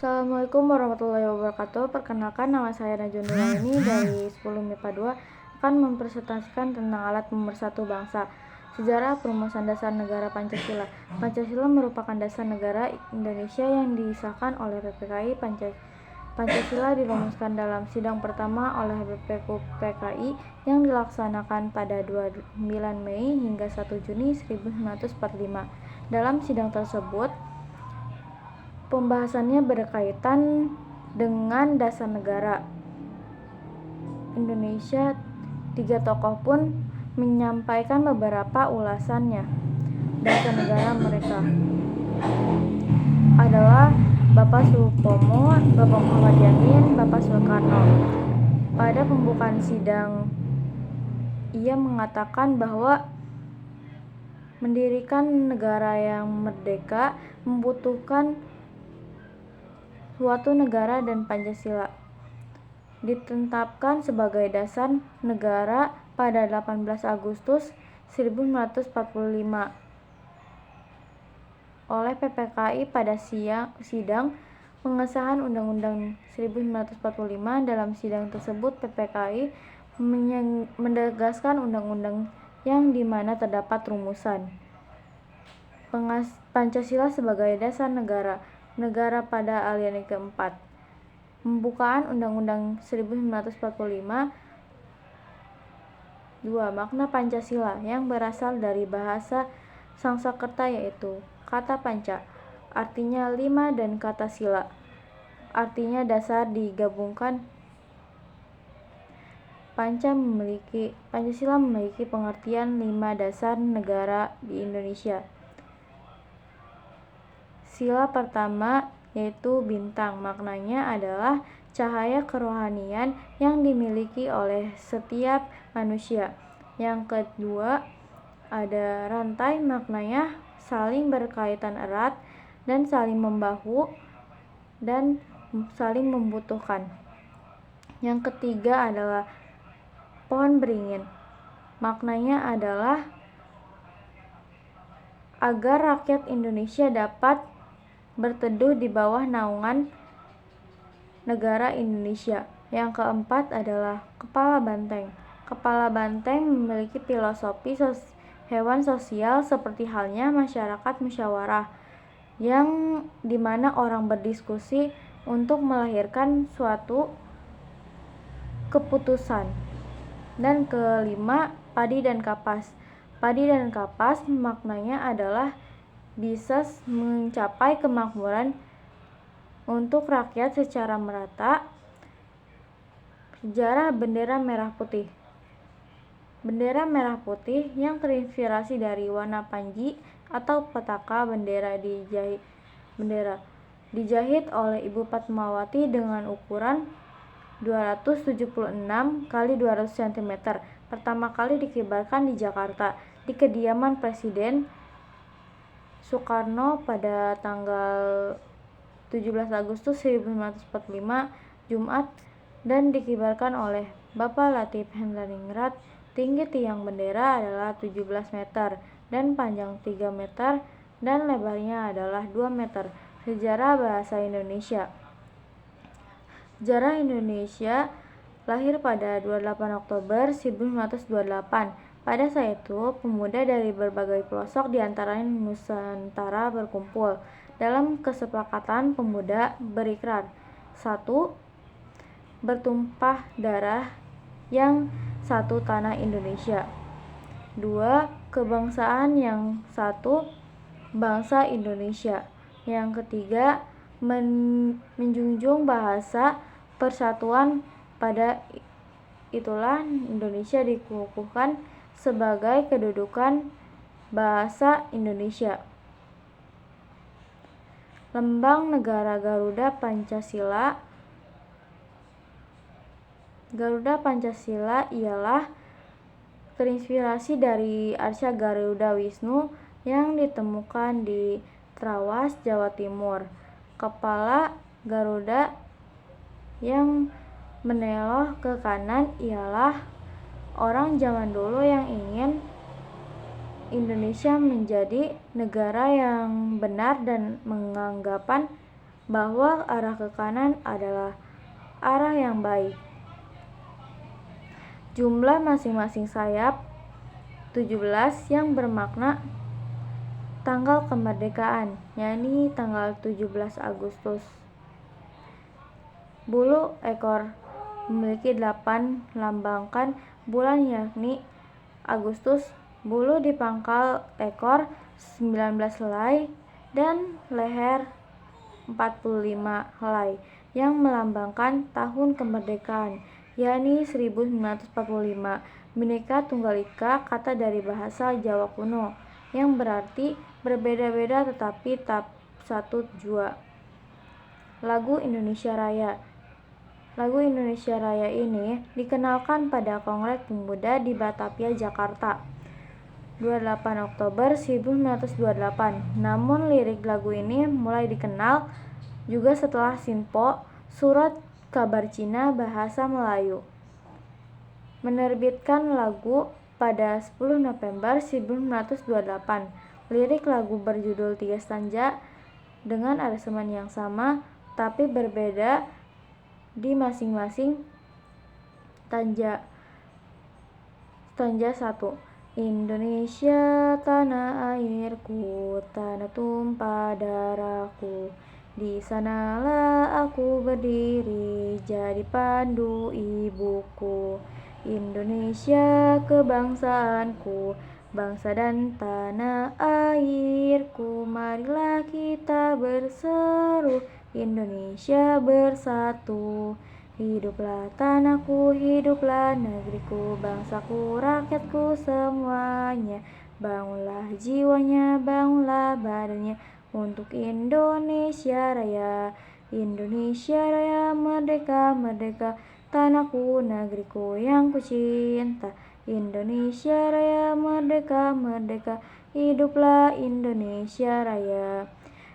Assalamualaikum warahmatullahi wabarakatuh. Perkenalkan, nama saya Najwa Nuraini dari 10 MIPA 2 akan mempresentasikan tentang alat pemersatu bangsa. Sejarah perumusan dasar negara Pancasila. Pancasila merupakan dasar negara Indonesia yang disahkan oleh PPKI. Pancasila dirumuskan dalam sidang pertama oleh BPKU PKI yang dilaksanakan pada 29 Mei hingga 1 Juni 1945. Dalam sidang tersebut, pembahasannya berkaitan dengan dasar negara Indonesia. 3 tokoh pun menyampaikan beberapa ulasannya. Dasar negara mereka adalah Bapak Supomo, Bapak Muhammad Yamin, Bapak Soekarno. Pada pembukaan sidang, ia mengatakan bahwa mendirikan negara yang merdeka membutuhkan suatu negara, dan Pancasila ditetapkan sebagai dasar negara pada 18 Agustus 1945 oleh PPKI pada sidang pengesahan Undang-Undang 1945. Dalam sidang tersebut, PPKI menegaskan undang-undang yang dimana terdapat rumusan Pancasila sebagai dasar negara pada alinea keempat. Pembukaan Undang-Undang 1945. 2. Makna Pancasila yang berasal dari bahasa Sanskerta, yaitu kata panca, artinya 5, dan kata sila, artinya dasar, digabungkan. Pancasila memiliki pengertian 5 dasar negara di Indonesia. Sila pertama yaitu bintang, maknanya adalah cahaya kerohanian yang dimiliki oleh setiap manusia. Yang kedua ada rantai, maknanya saling berkaitan erat dan saling membahu dan saling membutuhkan. Yang ketiga adalah pohon beringin, maknanya adalah agar rakyat Indonesia dapat berteduh di bawah naungan negara Indonesia. Yang keempat adalah kepala banteng. Kepala banteng memiliki filosofi hewan sosial seperti halnya masyarakat musyawarah, yang dimana orang berdiskusi untuk melahirkan suatu keputusan. Dan kelima, padi dan kapas. Padi dan kapas maknanya adalah bisa mencapai kemakmuran untuk rakyat secara merata. Sejarah bendera merah putih. Bendera merah putih yang terinspirasi dari warna panji atau petaka bendera dijahit oleh Ibu Fatmawati dengan ukuran 276 x 200 cm. Pertama kali dikibarkan di Jakarta di kediaman Presiden Soekarno pada tanggal 17 Agustus 1945 Jumat, dan dikibarkan oleh Bapak Latif Henderningrat. Tinggi tiang bendera adalah 17 meter dan panjang 3 meter dan lebarnya adalah 2 meter. Sejarah bahasa Indonesia. Sejarah Indonesia lahir pada 28 Oktober 1928. Pada saat itu, pemuda dari berbagai pelosok di antaranya Nusantara berkumpul. Dalam kesepakatan, pemuda berikrar: 1. Bertumpah darah yang satu tanah Indonesia. 2. Kebangsaan yang satu, bangsa Indonesia. Yang ketiga, menjunjung bahasa persatuan. Pada itulah Indonesia dikukuhkan sebagai kedudukan bahasa Indonesia. Lambang negara Garuda Pancasila. Garuda Pancasila ialah terinspirasi dari arca Garuda Wisnu yang ditemukan di Trawas, Jawa Timur. Kepala Garuda yang meneleh ke kanan ialah orang zaman dulu yang ingin Indonesia menjadi negara yang benar dan menganggapan bahwa arah ke kanan adalah arah yang baik. Jumlah masing-masing sayap 17 yang bermakna tanggal kemerdekaan, yakni tanggal 17 Agustus. Bulu ekor memiliki 8 lambangkan bulan, yakni Agustus. Bulu di pangkal ekor 19 helai dan leher 45 helai yang melambangkan tahun kemerdekaan, yakni 1945. Bhinneka Tunggal Ika kata dari bahasa Jawa kuno yang berarti berbeda-beda tetapi tetap satu jua. Lagu Indonesia Raya. Lagu Indonesia Raya ini dikenalkan pada Kongres Pemuda di Batavia, Jakarta, 28 Oktober 1928. Namun lirik lagu ini mulai dikenal juga setelah Sinpo, Surat Kabar Cina Bahasa Melayu, menerbitkan lagu pada 10 November 1928. Lirik lagu berjudul Tiga Stanza dengan aransemen yang sama tapi berbeda di masing-masing stanza. Stanza 1. Indonesia tanah airku, tanah tumpah darahku, di sanalah aku berdiri jadi pandu ibuku. Indonesia kebangsaanku, bangsa dan tanah airku, marilah kita berseru, Indonesia bersatu. Hiduplah tanahku, hiduplah negeriku, bangsaku, rakyatku semuanya. Bangunlah jiwanya, bangunlah badannya untuk Indonesia Raya. Indonesia Raya merdeka, merdeka, tanahku, negeriku yang kucinta. Indonesia Raya merdeka, merdeka, hiduplah Indonesia Raya.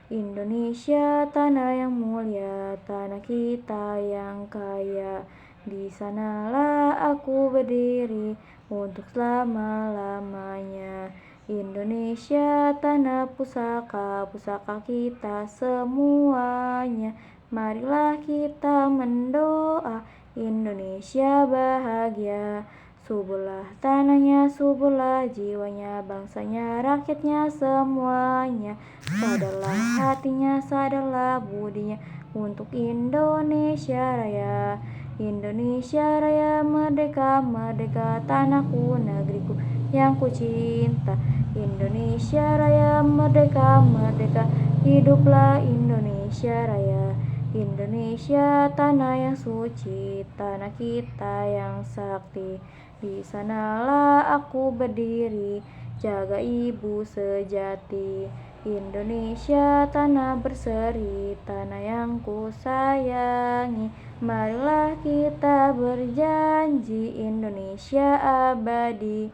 Indonesia tanah yang mulia, tanah kita yang kaya, di sanalah aku berdiri untuk selama-lamanya. Indonesia tanah pusaka, pusaka kita semuanya, marilah kita mendoa Indonesia bahagia. Suburlah tanahnya, suburlah jiwanya, bangsanya, rakyatnya semuanya. Sadarlah hatinya, sadarlah budinya untuk Indonesia Raya. Indonesia Raya merdeka, merdeka, tanahku, negeriku yang kucinta. Indonesia Raya merdeka, merdeka, hiduplah Indonesia Raya. Indonesia tanah yang suci, tanah kita yang sakti, di sanalah aku berdiri, jaga ibu sejati. Indonesia tanah berseri, tanah yang ku sayangi, marilah kita berjanji Indonesia abadi.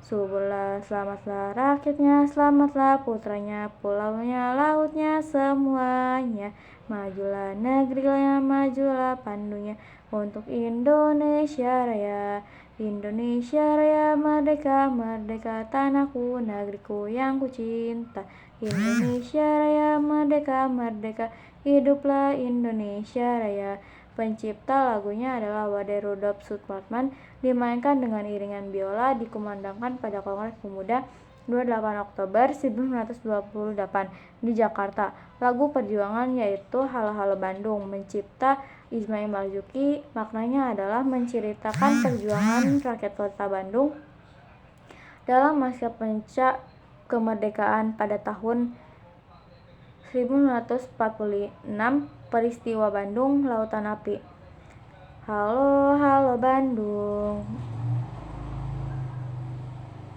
Suburlah, selamatlah rakyatnya, selamatlah putranya, pulaunya, lautnya, semuanya. Majulah negerinya, majulah pandunya untuk Indonesia Raya. Indonesia Raya merdeka, merdeka, tanahku, negeriku yang kucinta. Indonesia Raya merdeka, merdeka, hiduplah Indonesia Raya. Pencipta lagunya adalah Wade Rudolf Supratman, dimainkan dengan iringan biola, dikumandangkan pada Kongres Pemuda 28 Oktober 1928 di Jakarta. Lagu perjuangan yaitu Halo Halo Bandung, mencipta Ismail Marzuki. Maknanya adalah menceritakan perjuangan rakyat kota Bandung dalam masa pasca kemerdekaan pada tahun 1946, peristiwa Bandung Lautan Api. Halo halo Bandung,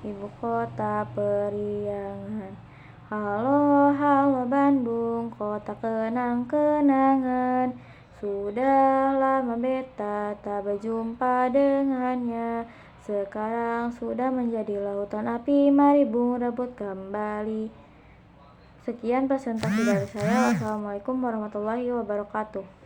ibu kota periangan. Halo halo Bandung, kota kenang-kenangan. Sudah lama beta tak berjumpa dengannya, sekarang sudah menjadi lautan api, mari bung rebut kembali. Sekian presentasi dari saya. Wassalamualaikum warahmatullahi wabarakatuh.